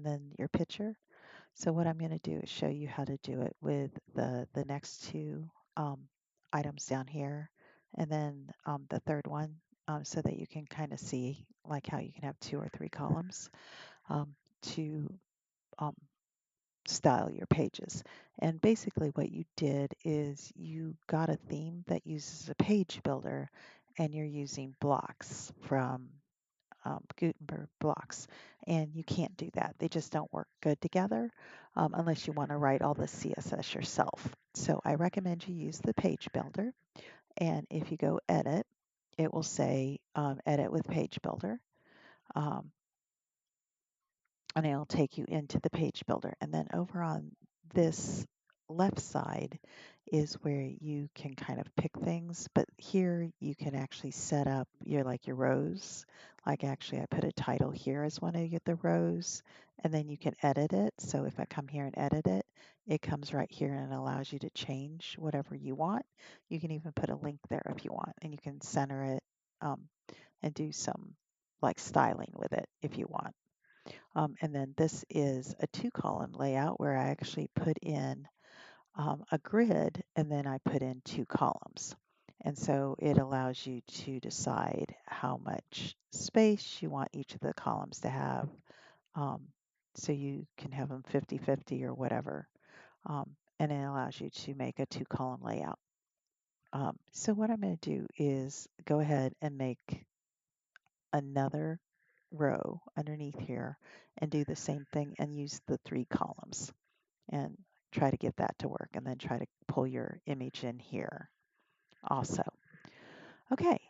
then your picture. So what I'm going to do is show you how to do it with the next two um, items down here, and then the third one, so that you can kind of see like how you can have two or three columns to um, style your pages. And basically what you did is you got a theme that uses a page builder, and you're using blocks from Gutenberg blocks. And you can't do that. They just don't work good together unless you want to write all the CSS yourself. So I recommend you use the page builder. And if you go edit, it will say edit with page builder. Um, and it'll take you into the page builder. And then over on this left side is where you can kind of pick things, but here you can actually set up your rows. Like actually I put a title here as one of the rows, and then you can edit it. So if I come here and edit it, it comes right here and it allows you to change whatever you want. You can even put a link there if you want, and you can center it and do some like styling with it if you want. And then this is a two-column layout where I actually put in a grid, and then I put in two columns. And so it allows you to decide how much space you want each of the columns to have. Um, so you can have them 50-50 or whatever. And it allows you to make a two-column layout. So what I'm going to do is go ahead and make another row underneath here and do the same thing and use the three columns and try to get that to work, and then try to pull your image in here also. Okay,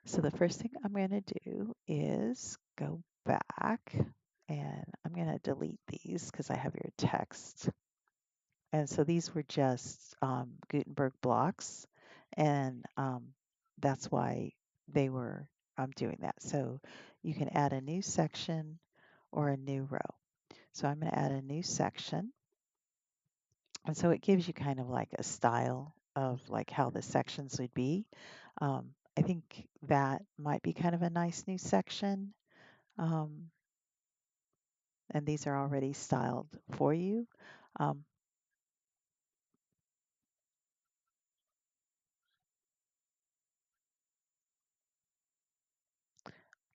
so the first thing I'm going to do is go back, and I'm going to delete these because I have your text. And so these were just Gutenberg blocks, and that's why they were doing that. So you can add a new section or a new row. So I'm going to add a new section. And so it gives you kind of like a style of like how the sections would be. I think that might be kind of a nice new section. Um, and these are already styled for you. Um,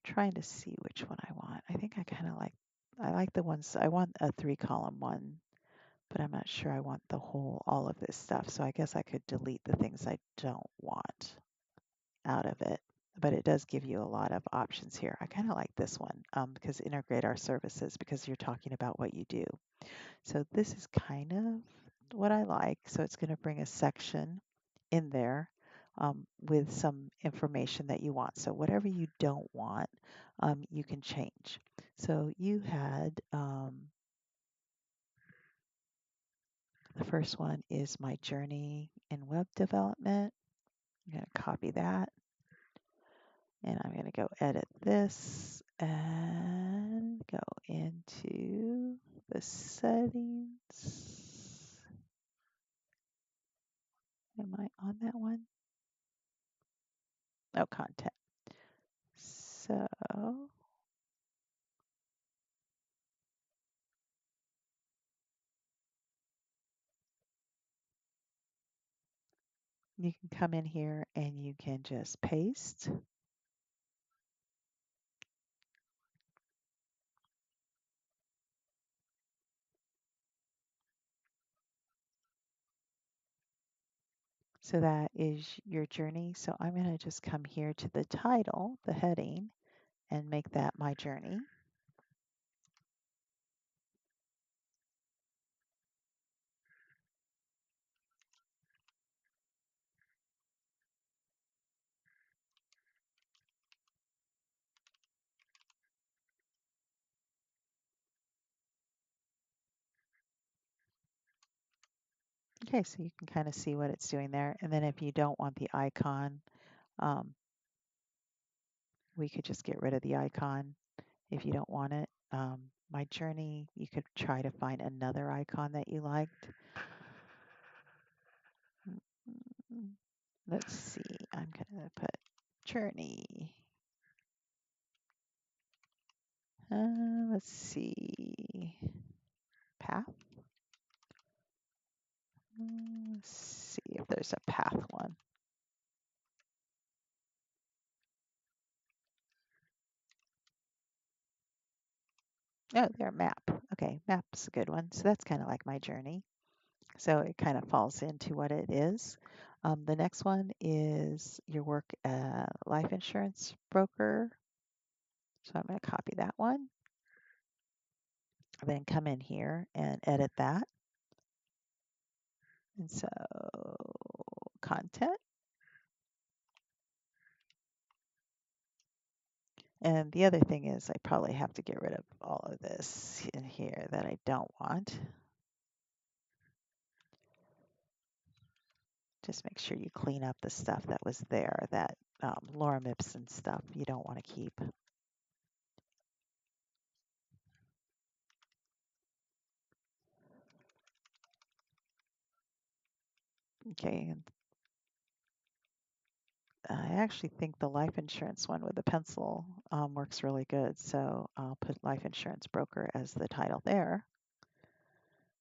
Trying to see which one I want. I think I like the ones, I want a three column one, but I'm not sure I want all of this stuff. So I guess I could delete the things I don't want out of it. But it does give you a lot of options here. I kind of like this one because integrate our services, because you're talking about what you do. So this is kind of what I like. So it's going to bring a section in there with some information that you want. So whatever you don't want, you can change. So you had the first one is my journey in web development. I'm going to copy that, and I'm going to go edit this and go into the settings. Am I on that one? No, content. So you can come in here and you can just paste. So that is your journey. So I'm going to just come here to the title, the heading, and make that my journey. Okay, so you can kind of see what it's doing there. And then if you don't want the icon, um, we could just get rid of the icon if you don't want it. My journey, you could try to find another icon that you liked. Mm, Let's see, I'm going to put journey. Let's see. path. Let's see if there's a path one. Oh, there, map. Okay, map's a good one. So that's kind of like my journey. So it kind of falls into what it is. The next one is your work life insurance broker. So I'm going to copy that one. Then come in here and edit that. And so content. And the other thing is I probably have to get rid of all of this in here that I don't want. Just make sure you clean up the stuff that was there, that lorem ipsum stuff you don't want to keep. Okay, and I actually think the life insurance one with the pencil works really good. So I'll put life insurance broker as the title there.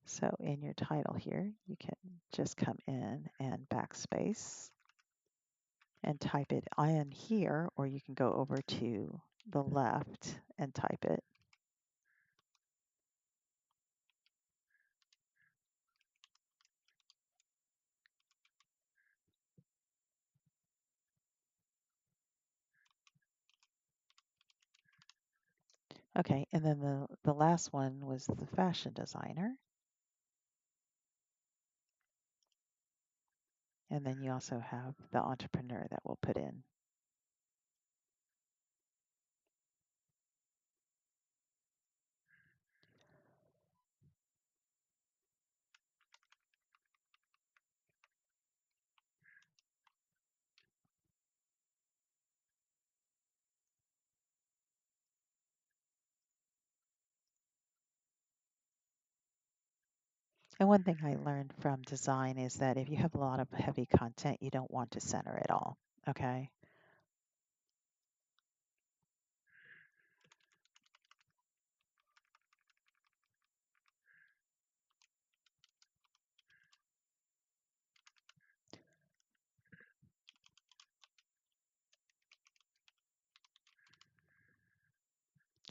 So in your title here, you can just come in and backspace and type it in here, or you can go over to the left and type it. Okay, and then the last one was the fashion designer. And then you also have the entrepreneur that we'll put in. And one thing I learned from design is that if you have a lot of heavy content, you don't want to center it all. Okay.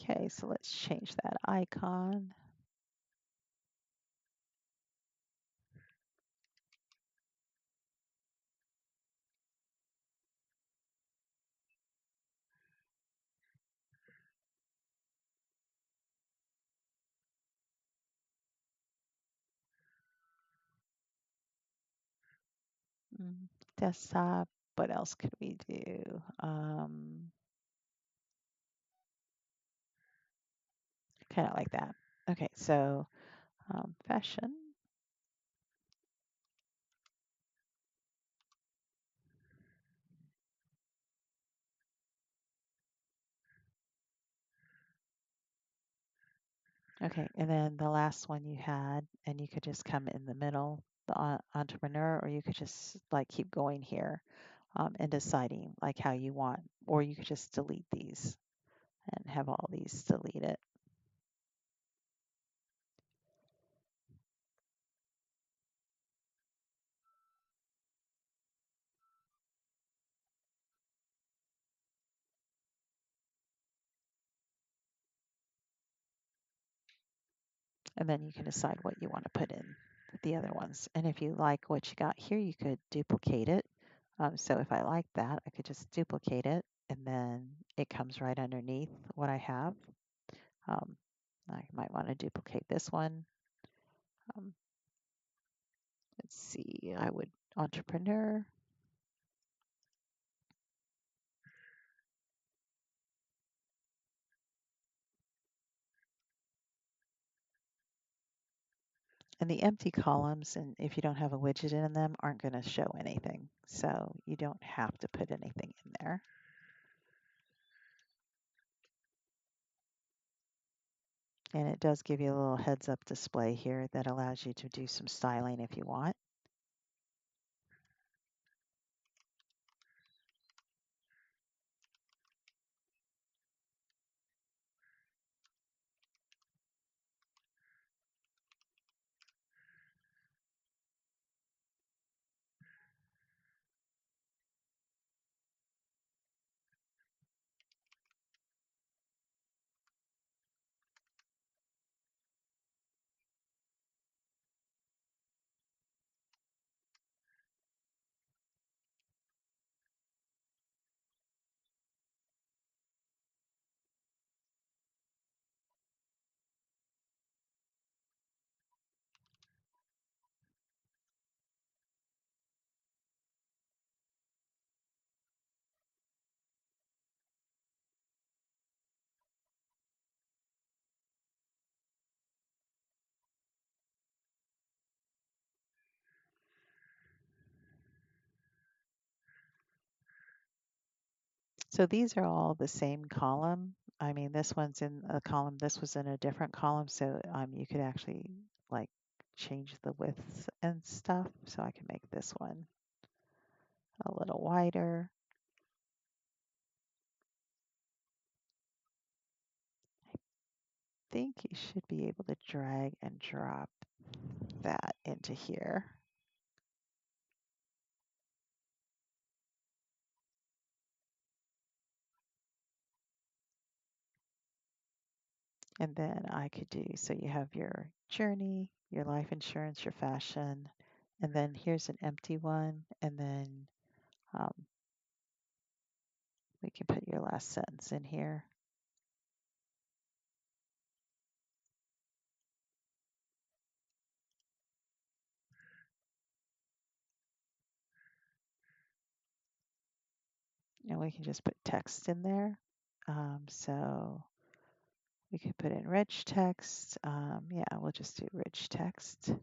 Okay, so let's change that icon. Desktop. What else could we do? Kind of like that. Okay, so fashion. Okay, and then the last one you had, and you could just come in the middle, the entrepreneur, or you could just like keep going here and deciding like how you want, or you could just delete these and have all these delete it. And then you can decide what you want to put in the other ones. And if you like what you got here, you could duplicate it. So if I like that, I could just duplicate it and then it comes right underneath what I have. I might want to duplicate this one. Um, let's see, I would entrepreneur. And the empty columns, and if you don't have a widget in them, aren't going to show anything. So you don't have to put anything in there. And it does give you a little heads up display here that allows you to do some styling if you want. So these are all the same column. I mean, this one's in a column, this was in a different column, so you could actually like change the widths and stuff. So I can make this one a little wider. I think you should be able to drag and drop that into here. And then I could do, so you have your journey, your life insurance, your fashion, and then here's an empty one. And then um, we can put your last sentence in here. And we can just put text in there. So we could put in rich text. Yeah, we'll just do rich text.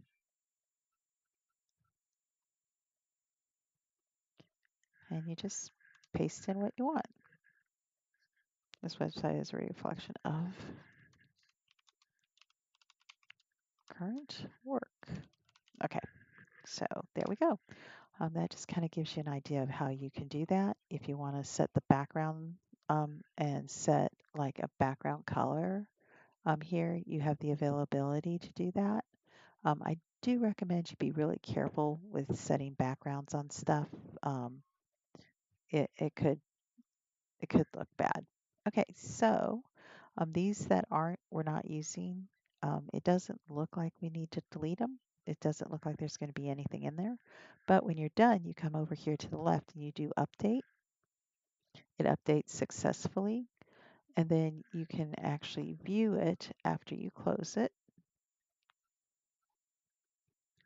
And you just paste in what you want. This website is a reflection of current work. Okay, so there we go. That just kind of gives you an idea of how you can do that. If you want to set the background and set like a background color here, you have the availability to do that. I do recommend you be really careful with setting backgrounds on stuff. Um, it could look bad. Okay, so these that aren't we're not using, it doesn't look like we need to delete them. It doesn't look like there's going to be anything in there. But when you're done, you come over here to the left and you do update. It updates successfully, and then you can actually view it after you close it.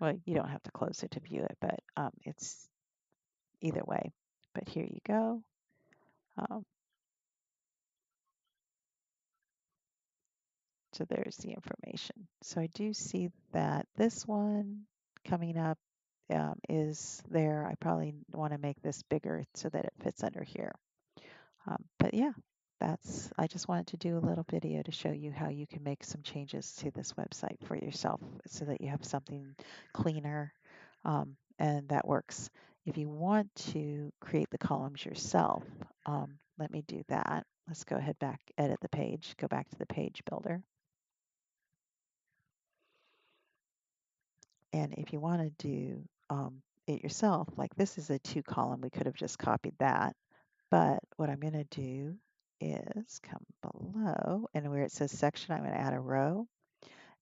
Well, you don't have to close it to view it, but it's either way. But here you go. Um, So there's the information. So I do see that this one coming up is there. I probably want to make this bigger so that it fits under here. But yeah, I just wanted to do a little video to show you how you can make some changes to this website for yourself so that you have something cleaner and that works. If you want to create the columns yourself, let me do that. Let's go ahead back, edit the page, go back to the page builder. And if you want to do it yourself, like this is a 2 column, we could have just copied that. But what I'm going to do is come below and where it says section, I'm going to add a row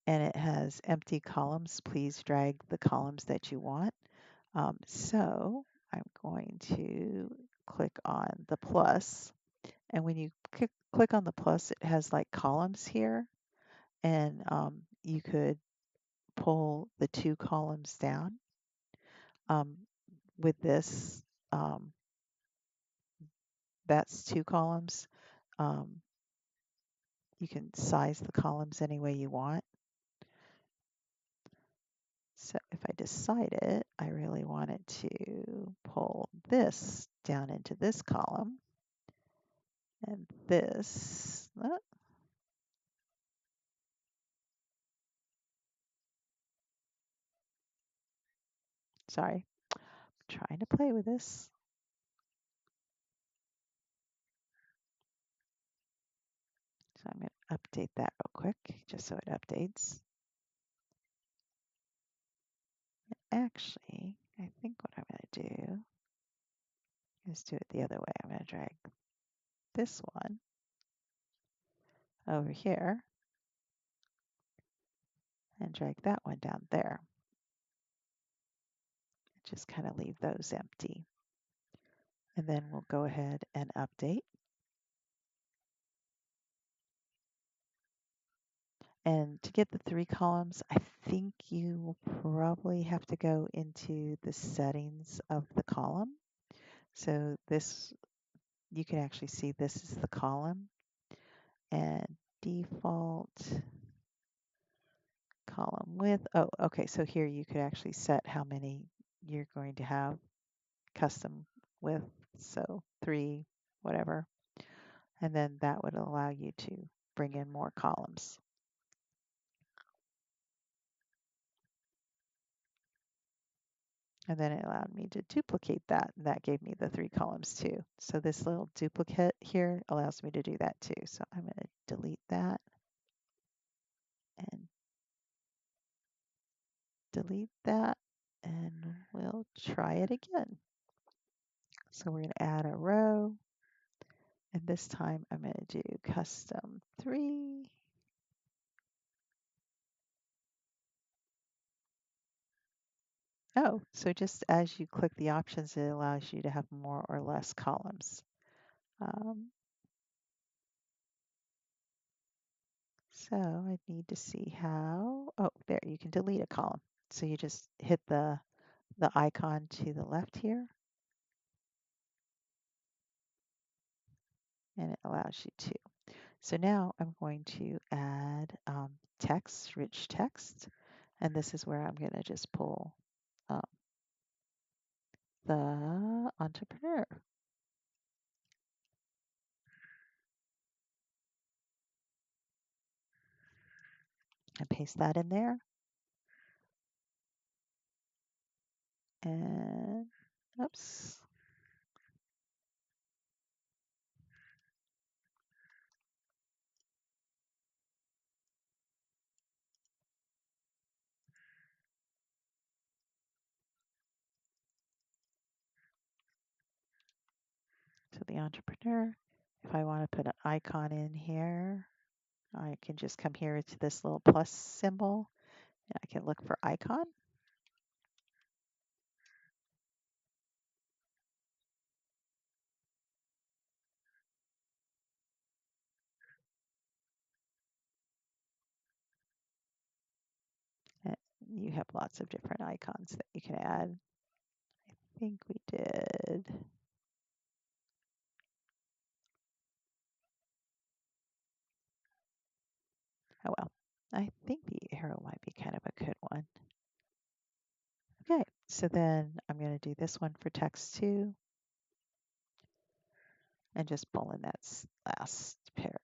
and it has empty columns. Please drag the columns that you want. So I'm going to click on the plus. And when you click on the plus, it has like columns here. And you could pull the 2 columns down. Um, with this, um, that's 2 columns. Um, you can size the columns any way you want. So if I decided I really wanted to pull this down into this column and this, sorry, I'm trying to play with this. So I'm going to update that real quick just so it updates. Actually, I think what I'm going to do is do it the other way. I'm going to drag this one over here and drag that one down there. Just kind of leave those empty. And then we'll go ahead and update. And to get the 3 columns, I think you will probably have to go into the settings of the column. So this, you can actually see this is the column and default column width. Oh, okay. So here you could actually set how many you're going to have custom width. So 3, whatever. And then that would allow you to bring in more columns. And then it allowed me to duplicate that, and that gave me the 3 columns too. So this little duplicate here allows me to do that too. So I'm going to delete that and delete that, and we'll try it again. So we're going to add a row, and this time I'm going to do custom 3. Oh, so just as you click the options, it allows you to have more or less columns. Um, so I need to see how, oh, there, you can delete a column. So you just hit the icon to the left here, and it allows you to. So now I'm going to add text, rich text, and this is where I'm going to just pull um, the entrepreneur and paste that in there. And oops. So the entrepreneur, if I want to put an icon in here, I can just come here to this little plus symbol and I can look for icon. And you have lots of different icons that you can add. I think we did. Oh well, I think the arrow might be kind of a good one. Okay, so then I'm going to do this one for text too, and just pull in that last paragraph.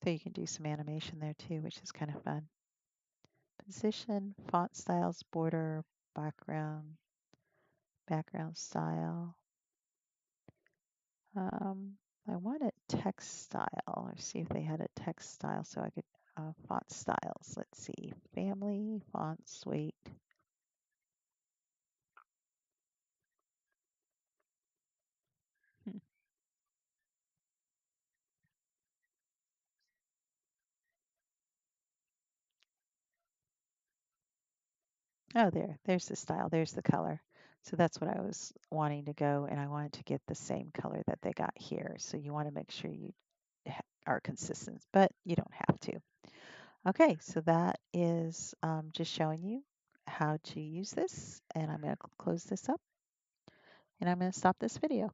So you can do some animation there too, which is kind of fun. Position, font styles, border, background, background style. I wanted text style, or see if they had a text style so I could, font styles. Let's see, family, fonts, weight. Hmm. Oh, there's the style, there's the color. So that's what I was wanting to go, and I wanted to get the same color that they got here. So you want to make sure you are consistent, but you don't have to. Okay, so that is just showing you how to use this, and I'm going to close this up, and I'm going to stop this video.